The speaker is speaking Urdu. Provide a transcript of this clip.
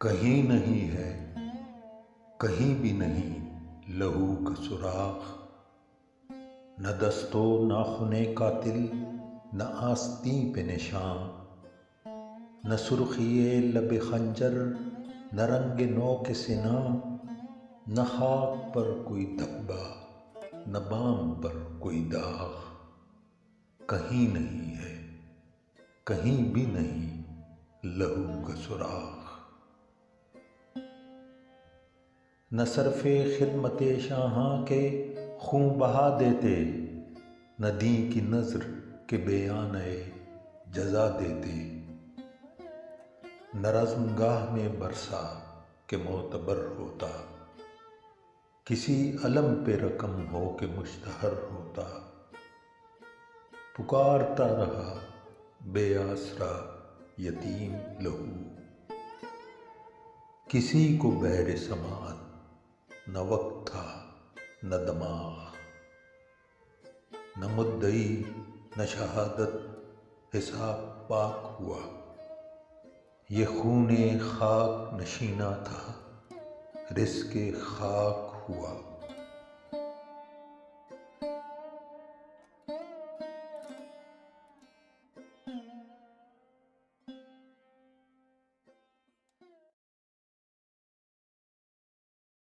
کہیں نہیں ہے، کہیں بھی نہیں لہو کا سراغ، نہ دست و ناخن قاتل، نہ آستین پہ نشان، نہ سرخی لب خنجر، نہ رنگ نوک سنا، نہ خاک پر کوئی دھبا، نہ بام پر کوئی داغ۔ کہیں نہیں ہے، کہیں بھی نہیں لہو کا سراغ۔ نہ صرف خدمت شاہاں کے خون بہا دیتے، نہ دیں کی نذر کے بیان جزا دیتے، نہ رزمگاہ میں برسا کہ معتبر ہوتا، کسی علم پہ رقم ہو کہ مشتہر ہوتا۔ پکارتا رہا بے آسرا یتیم لہو، کسی کو بحر سماعت نہ وقت تھا نہ دماغ، نہ مدعی نہ شہادت، حساب پاک ہوا، یہ خون خاک نشینہ تھا، رزق خاک ہوا۔